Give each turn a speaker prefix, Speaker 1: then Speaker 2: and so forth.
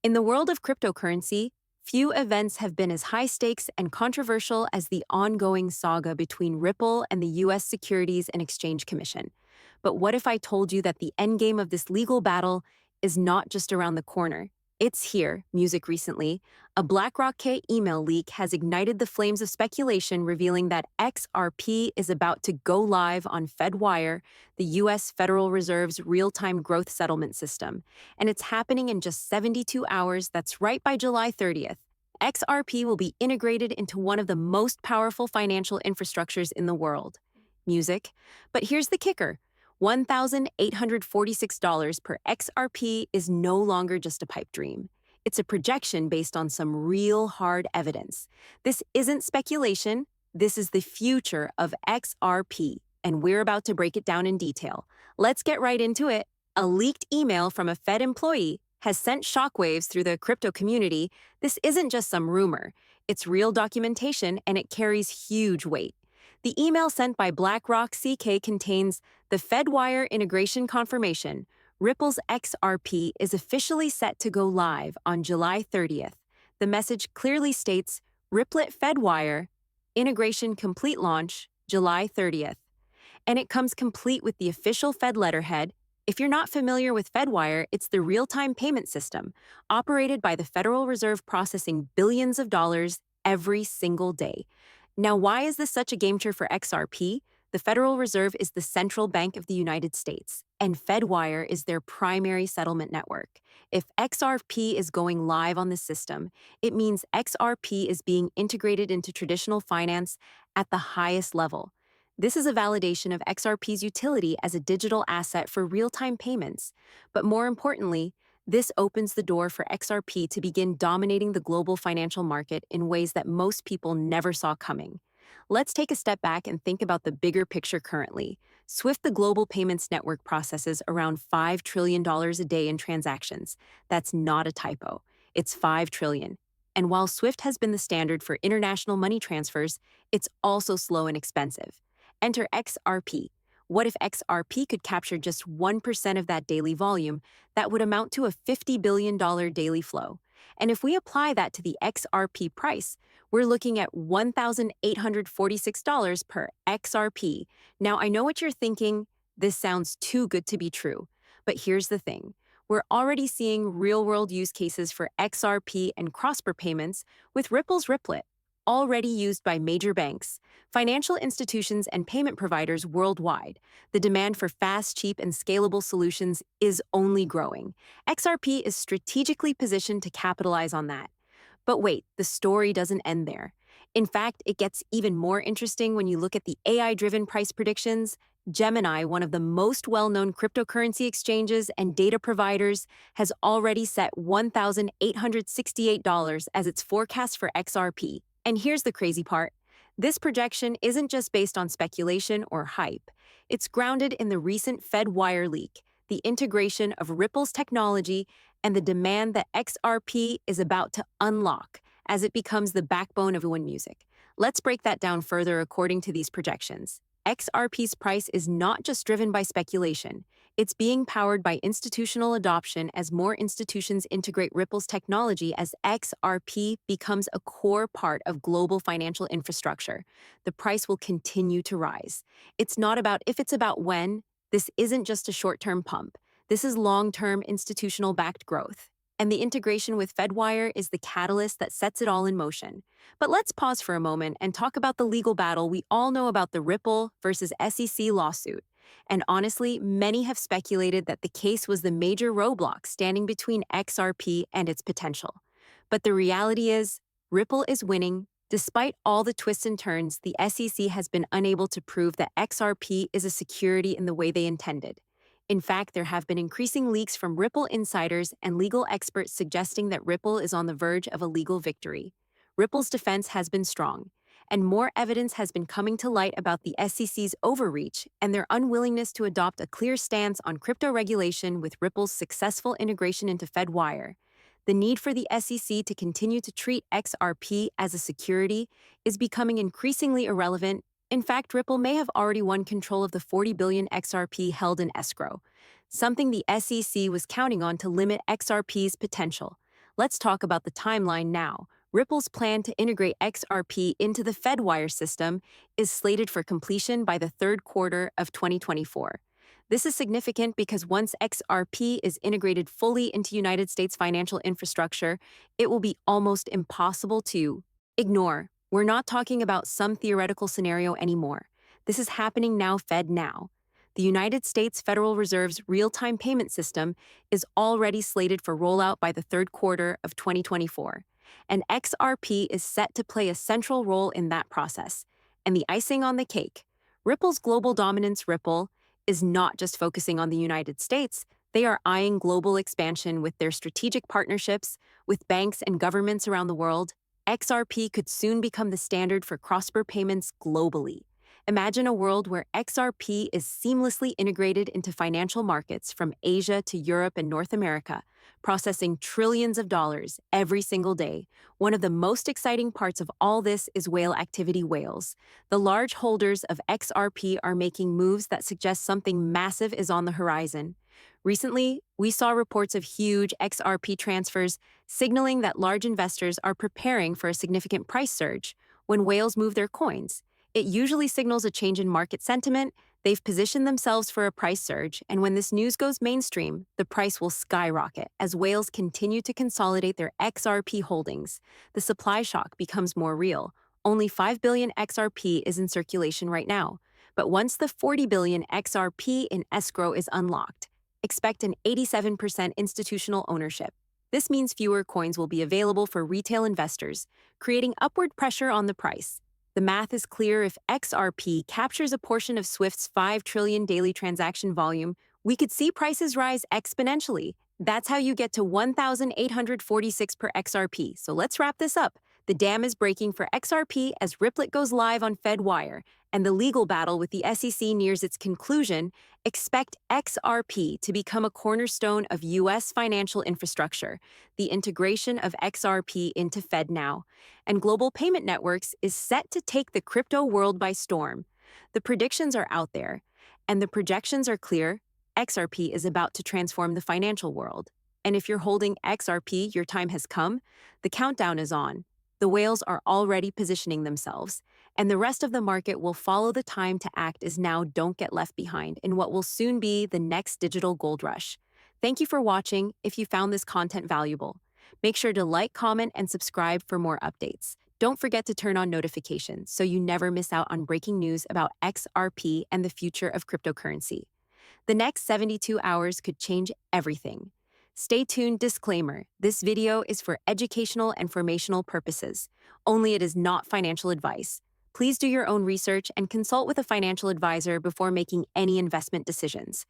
Speaker 1: In the world of cryptocurrency, few events have been as high stakes and controversial as the ongoing saga between Ripple and the US Securities and Exchange Commission. But what if I told you that the endgame of this legal battle is not just around the corner? It's here, music recently. A BlackRock email leak has ignited the flames of speculation, revealing that XRP is about to go live on FedWire, the US Federal Reserve's real-time growth settlement system. And it's happening in just 72 hours, that's right by July 30th. XRP will be integrated into one of the most powerful financial infrastructures in the world. Music. But here's the kicker. $1,846 per XRP is no longer just a pipe dream. It's a projection based on some real hard evidence. This isn't speculation, this is the future of XRP, and we're about to break it down in detail. Let's get right into it. A leaked email from a Fed employee has sent shockwaves through the crypto community. This isn't just some rumor, it's real documentation and it carries huge weight. The email sent by BlackRock's contains the FedWire integration confirmation. Ripple's XRP is officially set to go live on July 30th. The message clearly states Ripple FedWire integration complete launch July 30th. And it comes complete with the official Fed letterhead. If you're not familiar with FedWire, it's the real-time payment system operated by the Federal Reserve processing billions of dollars every single day. Now, why is this such a game changer for XRP? The Federal Reserve is the central bank of the United States, and FedWire is their primary settlement network. If XRP is going live on the system, it means XRP is being integrated into traditional finance at the highest level. This is a validation of XRP's utility as a digital asset for real-time payments. But more importantly, this opens the door for XRP to begin dominating the global financial market in ways that most people never saw coming. Let's take a step back and think about the bigger picture currently. SWIFT, the global payments network, processes around $5 trillion a day in transactions. That's not a typo. It's $5 trillion. And while SWIFT has been the standard for international money transfers, it's also slow and expensive. Enter XRP. What if XRP could capture just 1% of that daily volume? That would amount to a $50 billion daily flow. And if we apply that to the XRP price, we're looking at $1,846 per XRP. Now, I know what you're thinking. This sounds too good to be true. But here's the thing. We're already seeing real-world use cases for XRP and cross-border payments with Ripple's Ripple, already used by major banks, financial institutions, and payment providers worldwide. The demand for fast, cheap, and scalable solutions is only growing. XRP is strategically positioned to capitalize on that. But wait, the story doesn't end there. In fact, it gets even more interesting when you look at the AI-driven price predictions. Gemini, one of the most well-known cryptocurrency exchanges and data providers, has already set $1,868 as its forecast for XRP. And here's the crazy part. This projection isn't just based on speculation or hype. It's grounded in the recent FedWire leak, the integration of Ripple's technology, and the demand that XRP is about to unlock as it becomes the backbone of music. Let's break that down further according to these projections. XRP's price is not just driven by speculation. It's being powered by institutional adoption as more institutions integrate Ripple's technology as XRP becomes a core part of global financial infrastructure. The price will continue to rise. It's not about if, it's about when. This isn't just a short-term pump. This is long-term institutional-backed growth. And the integration with FedWire is the catalyst that sets it all in motion. But let's pause for a moment and talk about the legal battle. We all know about the Ripple versus SEC lawsuit. And honestly, many have speculated that the case was the major roadblock standing between XRP and its potential. But the reality is, Ripple is winning. Despite all the twists and turns, the SEC has been unable to prove that XRP is a security in the way they intended. In fact, there have been increasing leaks from Ripple insiders and legal experts suggesting that Ripple is on the verge of a legal victory. Ripple's defense has been strong, and more evidence has been coming to light about the SEC's overreach and their unwillingness to adopt a clear stance on crypto regulation with Ripple's successful integration into FedWire. The need for the SEC to continue to treat XRP as a security is becoming increasingly irrelevant. In fact, Ripple may have already won control of the 40 billion XRP held in escrow, something the SEC was counting on to limit XRP's potential. Let's talk about the timeline now. Ripple's plan to integrate XRP into the Fedwire system is slated for completion by the third quarter of 2024. This is significant because once XRP is integrated fully into United States financial infrastructure, it will be almost impossible to ignore. We're not talking about some theoretical scenario anymore. This is happening now, Fed now. The United States Federal Reserve's real-time payment system is already slated for rollout by the third quarter of 2024, and XRP is set to play a central role in that process. And the icing on the cake, Ripple's global dominance Ripple is not just focusing on the United States, they are eyeing global expansion with their strategic partnerships with banks and governments around the world. XRP could soon become the standard for cross-border payments globally. Imagine a world where XRP is seamlessly integrated into financial markets from Asia to Europe and North America, processing trillions of dollars every single day. One of the most exciting parts of all this is whale activity whales. The large holders of XRP are making moves that suggest something massive is on the horizon. Recently, we saw reports of huge XRP transfers, signaling that large investors are preparing for a significant price surge. When whales move their coins, it usually signals a change in market sentiment. They've positioned themselves for a price surge, and when this news goes mainstream, the price will skyrocket as whales continue to consolidate their XRP holdings. The supply shock becomes more real. Only 5 billion XRP is in circulation right now, but once the 40 billion XRP in escrow is unlocked, expect an 87% institutional ownership. This means fewer coins will be available for retail investors, creating upward pressure on the price. The math is clear. If XRP captures a portion of Swift's 5 trillion daily transaction volume, we could see prices rise exponentially. That's how you get to 1,846 per XRP. So let's wrap this up. The dam is breaking for XRP as Ripple goes live on Fedwire, and the legal battle with the SEC nears its conclusion. Expect XRP to become a cornerstone of U.S. financial infrastructure. The integration of XRP into FedNow and global payment networks is set to take the crypto world by storm. The predictions are out there, and the projections are clear. XRP is about to transform the financial world. And if you're holding XRP, your time has come. The countdown is on. The whales are already positioning themselves, and the rest of the market will follow. The time to act is now. Don't get left behind in what will soon be the next digital gold rush. Thank you for watching. If you found this content valuable, make sure to like, comment, and subscribe for more updates. Don't forget to turn on notifications so you never miss out on breaking news about XRP and the future of cryptocurrency. The next 72 hours could change everything. Stay tuned. Disclaimer: this video is for educational and informational purposes only. It is not financial advice. Please do your own research and consult with a financial advisor before making any investment decisions.